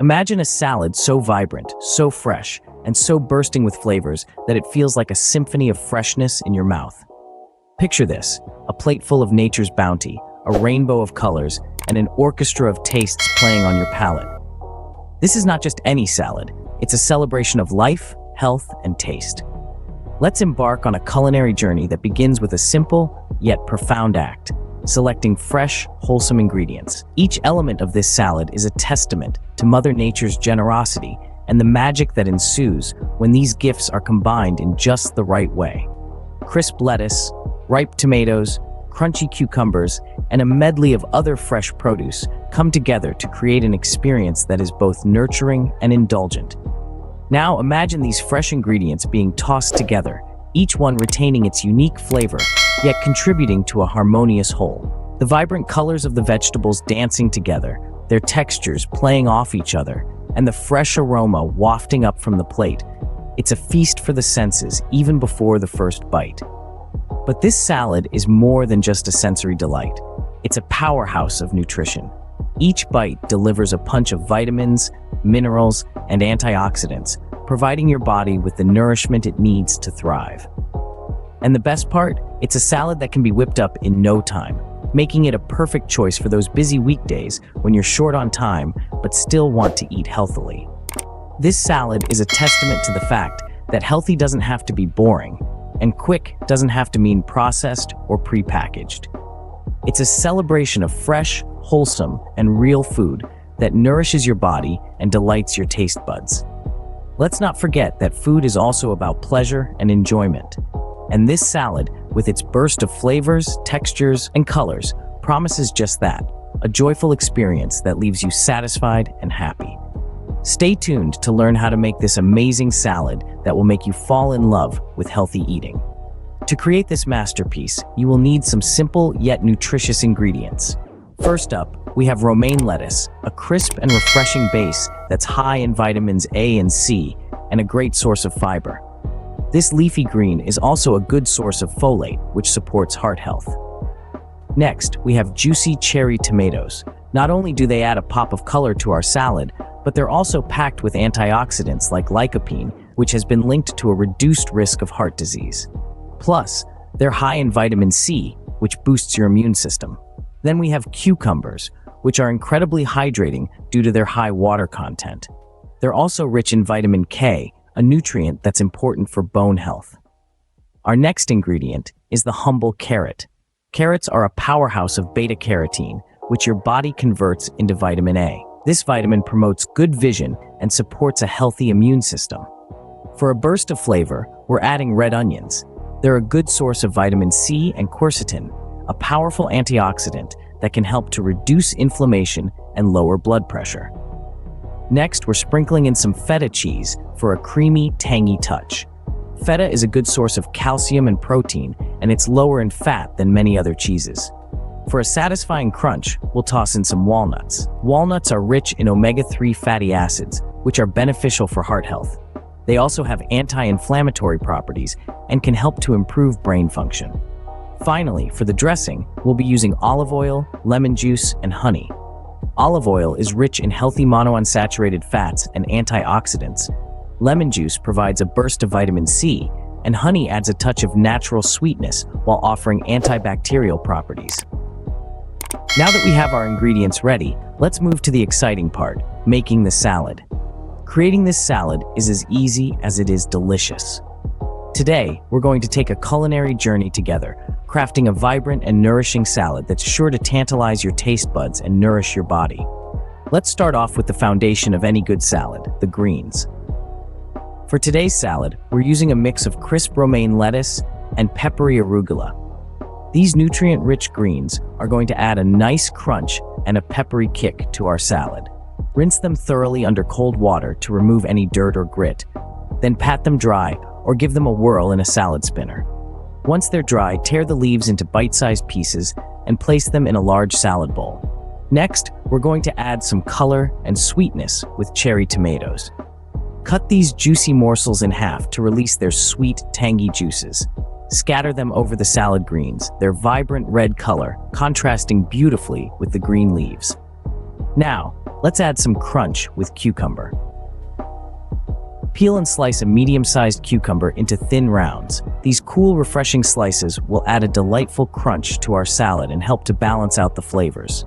Imagine a salad so vibrant, so fresh, and so bursting with flavors that it feels like a symphony of freshness in your mouth. Picture this, a plate full of nature's bounty, a rainbow of colors, and an orchestra of tastes playing on your palate. This is not just any salad, it's a celebration of life, health, and taste. Let's embark on a culinary journey that begins with a simple, yet profound act, selecting fresh, wholesome ingredients. Each element of this salad is a testament to Mother Nature's generosity and the magic that ensues when these gifts are combined in just the right way. Crisp lettuce, ripe tomatoes, crunchy cucumbers, and a medley of other fresh produce come together to create an experience that is both nurturing and indulgent. Now imagine these fresh ingredients being tossed together, each one retaining its unique flavor, yet contributing to a harmonious whole. The vibrant colors of the vegetables dancing together, their textures playing off each other, and the fresh aroma wafting up from the plate. It's a feast for the senses even before the first bite. But this salad is more than just a sensory delight. It's a powerhouse of nutrition. Each bite delivers a punch of vitamins, minerals, and antioxidants, providing your body with the nourishment it needs to thrive. And the best part? It's a salad that can be whipped up in no time, making it a perfect choice for those busy weekdays when you're short on time but still want to eat healthily. This salad is a testament to the fact that healthy doesn't have to be boring, and quick doesn't have to mean processed or prepackaged. It's a celebration of fresh, wholesome, and real food that nourishes your body and delights your taste buds. Let's not forget that food is also about pleasure and enjoyment. And this salad, with its burst of flavors, textures, and colors, promises just that, a joyful experience that leaves you satisfied and happy. Stay tuned to learn how to make this amazing salad that will make you fall in love with healthy eating. To create this masterpiece, you will need some simple yet nutritious ingredients. First up, we have romaine lettuce, a crisp and refreshing base that's high in vitamins A and C, and a great source of fiber. This leafy green is also a good source of folate, which supports heart health. Next, we have juicy cherry tomatoes. Not only do they add a pop of color to our salad, but they're also packed with antioxidants like lycopene, which has been linked to a reduced risk of heart disease. Plus, they're high in vitamin C, which boosts your immune system. Then we have cucumbers, which are incredibly hydrating due to their high water content. They're also rich in vitamin K, a nutrient that's important for bone health. Our next ingredient is the humble carrot. Carrots are a powerhouse of beta-carotene, which your body converts into vitamin A. This vitamin promotes good vision and supports a healthy immune system. For a burst of flavor, we're adding red onions. They're a good source of vitamin C and quercetin, a powerful antioxidant that can help to reduce inflammation and lower blood pressure. Next, we're sprinkling in some feta cheese for a creamy, tangy touch. Feta is a good source of calcium and protein, and it's lower in fat than many other cheeses. For a satisfying crunch, we'll toss in some walnuts. Walnuts are rich in omega-3 fatty acids, which are beneficial for heart health. They also have anti-inflammatory properties and can help to improve brain function. Finally, for the dressing, we'll be using olive oil, lemon juice, and honey. Olive oil is rich in healthy monounsaturated fats and antioxidants. Lemon juice provides a burst of vitamin C, and honey adds a touch of natural sweetness while offering antibacterial properties. Now that we have our ingredients ready, let's move to the exciting part, making the salad. Creating this salad is as easy as it is delicious. Today, we're going to take a culinary journey together, crafting a vibrant and nourishing salad that's sure to tantalize your taste buds and nourish your body. Let's start off with the foundation of any good salad, the greens. For today's salad, we're using a mix of crisp romaine lettuce and peppery arugula. These nutrient-rich greens are going to add a nice crunch and a peppery kick to our salad. Rinse them thoroughly under cold water to remove any dirt or grit. Then pat them dry or give them a whirl in a salad spinner. Once they're dry, tear the leaves into bite-sized pieces and place them in a large salad bowl. Next, we're going to add some color and sweetness with cherry tomatoes. Cut these juicy morsels in half to release their sweet, tangy juices. Scatter them over the salad greens, their vibrant red color contrasting beautifully with the green leaves. Now, Let's add some crunch with cucumber. Peel and slice a medium-sized cucumber into thin rounds. These cool, refreshing slices will add a delightful crunch to our salad and help to balance out the flavors.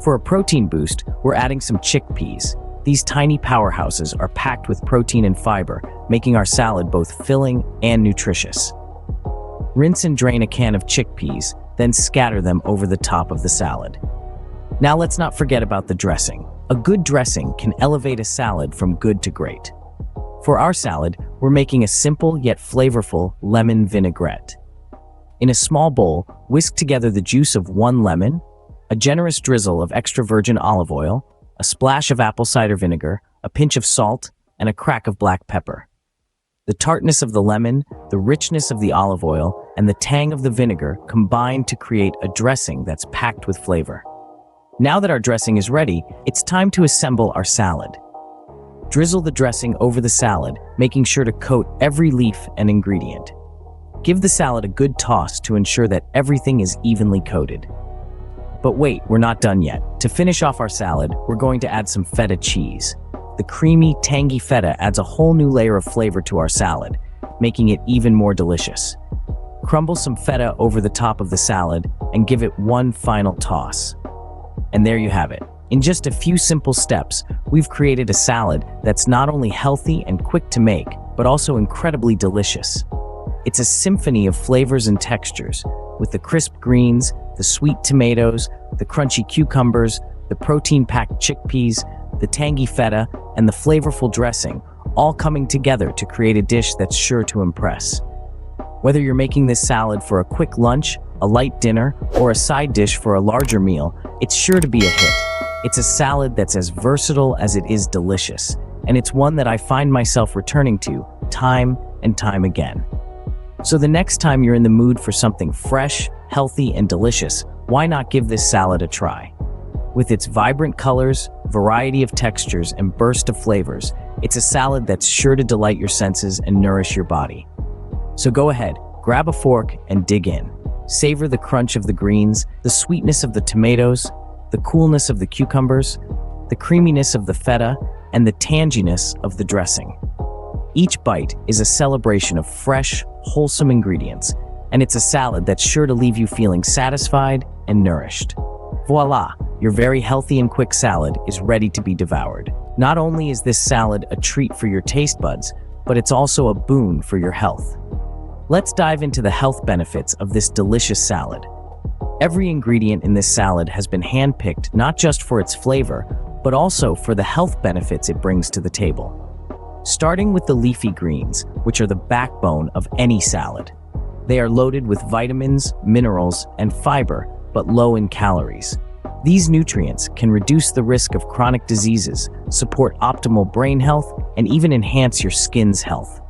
For a protein boost, we're adding some chickpeas. These tiny powerhouses are packed with protein and fiber, making our salad both filling and nutritious. Rinse and drain a can of chickpeas, then scatter them over the top of the salad. Now let's not forget about the dressing. A good dressing can elevate a salad from good to great. For our salad, we're making a simple yet flavorful lemon vinaigrette. In a small bowl, whisk together the juice of 1 lemon, a generous drizzle of extra virgin olive oil, a splash of apple cider vinegar, a pinch of salt, and a crack of black pepper. The tartness of the lemon, the richness of the olive oil, and the tang of the vinegar combine to create a dressing that's packed with flavor. Now that our dressing is ready, it's time to assemble our salad. Drizzle the dressing over the salad, making sure to coat every leaf and ingredient. Give the salad a good toss to ensure that everything is evenly coated. But wait, we're not done yet. To finish off our salad, we're going to add some feta cheese. The creamy, tangy feta adds a whole new layer of flavor to our salad, making it even more delicious. Crumble some feta over the top of the salad and give it one final toss. And there you have it. In just a few simple steps, we've created a salad that's not only healthy and quick to make, but also incredibly delicious. It's a symphony of flavors and textures, with the crisp greens, the sweet tomatoes, the crunchy cucumbers, the protein-packed chickpeas, the tangy feta, and the flavorful dressing, all coming together to create a dish that's sure to impress. Whether you're making this salad for a quick lunch, a light dinner, or a side dish for a larger meal, it's sure to be a hit. It's a salad that's as versatile as it is delicious, and it's one that I find myself returning to time and time again. So the next time you're in the mood for something fresh, healthy, and delicious, why not give this salad a try? With its vibrant colors, variety of textures, and burst of flavors, it's a salad that's sure to delight your senses and nourish your body. So go ahead, grab a fork and dig in. Savor the crunch of the greens, the sweetness of the tomatoes, the coolness of the cucumbers, the creaminess of the feta, and the tanginess of the dressing. Each bite is a celebration of fresh, wholesome ingredients, and it's a salad that's sure to leave you feeling satisfied and nourished. Voila! Your very healthy and quick salad is ready to be devoured. Not only is this salad a treat for your taste buds, but it's also a boon for your health. Let's dive into the health benefits of this delicious salad. Every ingredient in this salad has been handpicked not just for its flavor, but also for the health benefits it brings to the table. Starting with the leafy greens, which are the backbone of any salad. They are loaded with vitamins, minerals, and fiber, but low in calories. These nutrients can reduce the risk of chronic diseases, support optimal brain health, and even enhance your skin's health.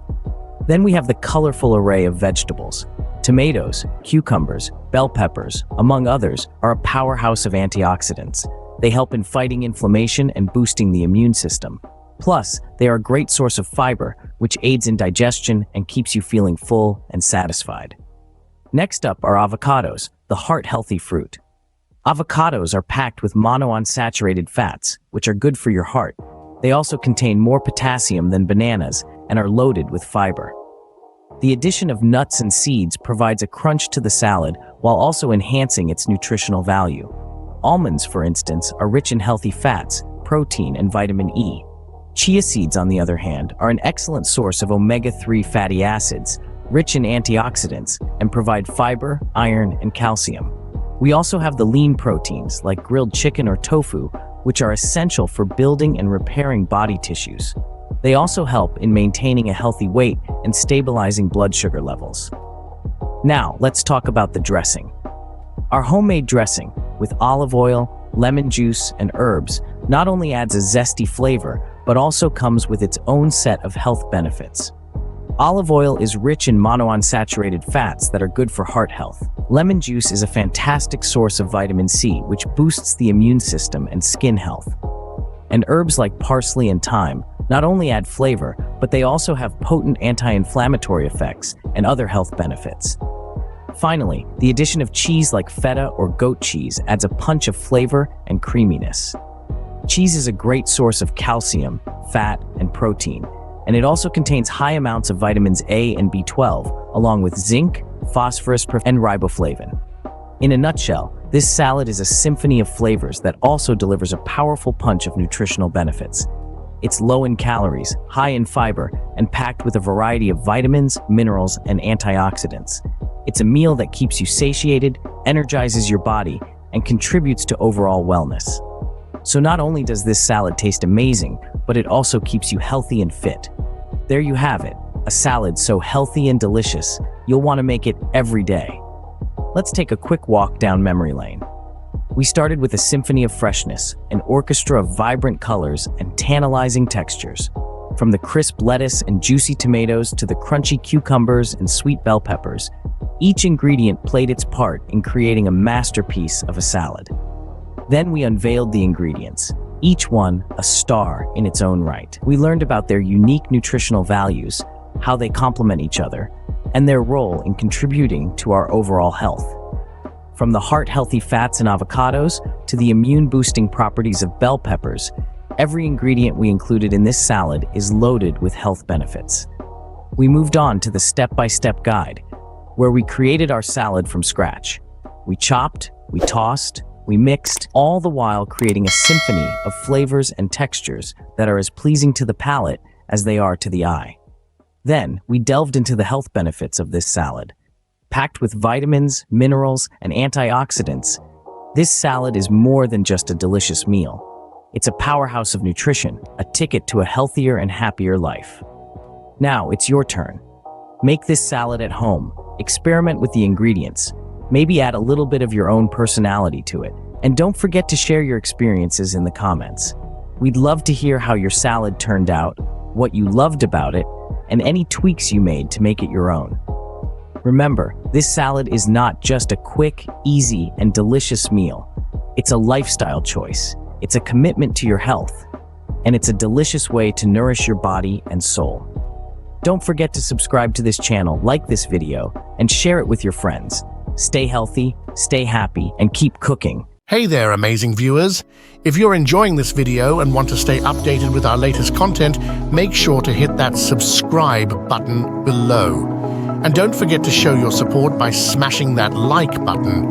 Then we have the colorful array of vegetables. Tomatoes, cucumbers, bell peppers, among others, are a powerhouse of antioxidants. They help in fighting inflammation and boosting the immune system. Plus, they are a great source of fiber, which aids in digestion and keeps you feeling full and satisfied. Next up are avocados, the heart-healthy fruit. Avocados are packed with monounsaturated fats, which are good for your heart. They also contain more potassium than bananas and are loaded with fiber. The addition of nuts and seeds provides a crunch to the salad while also enhancing its nutritional value. Almonds, for instance, are rich in healthy fats, protein, and vitamin E. Chia seeds, on the other hand, are an excellent source of omega-3 fatty acids, rich in antioxidants, and provide fiber, iron, and calcium. We also have the lean proteins, like grilled chicken or tofu, which are essential for building and repairing body tissues. They also help in maintaining a healthy weight and stabilizing blood sugar levels. Now, let's talk about the dressing. Our homemade dressing, with olive oil, lemon juice, and herbs, not only adds a zesty flavor, but also comes with its own set of health benefits. Olive oil is rich in monounsaturated fats that are good for heart health. Lemon juice is a fantastic source of vitamin C, which boosts the immune system and skin health. And herbs like parsley and thyme not only add flavor, but they also have potent anti-inflammatory effects and other health benefits. Finally, the addition of cheese like feta or goat cheese adds a punch of flavor and creaminess. Cheese is a great source of calcium, fat, and protein, and it also contains high amounts of vitamins A and B12, along with zinc, phosphorus, and riboflavin. In a nutshell, this salad is a symphony of flavors that also delivers a powerful punch of nutritional benefits. It's low in calories, high in fiber, and packed with a variety of vitamins, minerals, and antioxidants. It's a meal that keeps you satiated, energizes your body, and contributes to overall wellness. So not only does this salad taste amazing, but it also keeps you healthy and fit. There you have it, a salad so healthy and delicious, you'll want to make it every day. Let's take a quick walk down memory lane. We started with a symphony of freshness, an orchestra of vibrant colors and tantalizing textures. From the crisp lettuce and juicy tomatoes to the crunchy cucumbers and sweet bell peppers, each ingredient played its part in creating a masterpiece of a salad. Then we unveiled the ingredients, each one a star in its own right. We learned about their unique nutritional values, how they complement each other, and their role in contributing to our overall health. From the heart-healthy fats in avocados to the immune-boosting properties of bell peppers, every ingredient we included in this salad is loaded with health benefits. We moved on to the step-by-step guide, where we created our salad from scratch. We chopped, we tossed, we mixed, all the while creating a symphony of flavors and textures that are as pleasing to the palate as they are to the eye. Then, we delved into the health benefits of this salad. Packed with vitamins, minerals, and antioxidants, this salad is more than just a delicious meal. It's a powerhouse of nutrition, a ticket to a healthier and happier life. Now, it's your turn. Make this salad at home, experiment with the ingredients, maybe add a little bit of your own personality to it, and don't forget to share your experiences in the comments. We'd love to hear how your salad turned out, what you loved about it, and any tweaks you made to make it your own. Remember, this salad is not just a quick, easy, and delicious meal. It's a lifestyle choice. It's a commitment to your health. And it's a delicious way to nourish your body and soul. Don't forget to subscribe to this channel, like this video, and share it with your friends. Stay healthy, stay happy, and keep cooking. Hey there, amazing viewers! If you're enjoying this video and want to stay updated with our latest content, make sure to hit that subscribe button below. And don't forget to show your support by smashing that like button.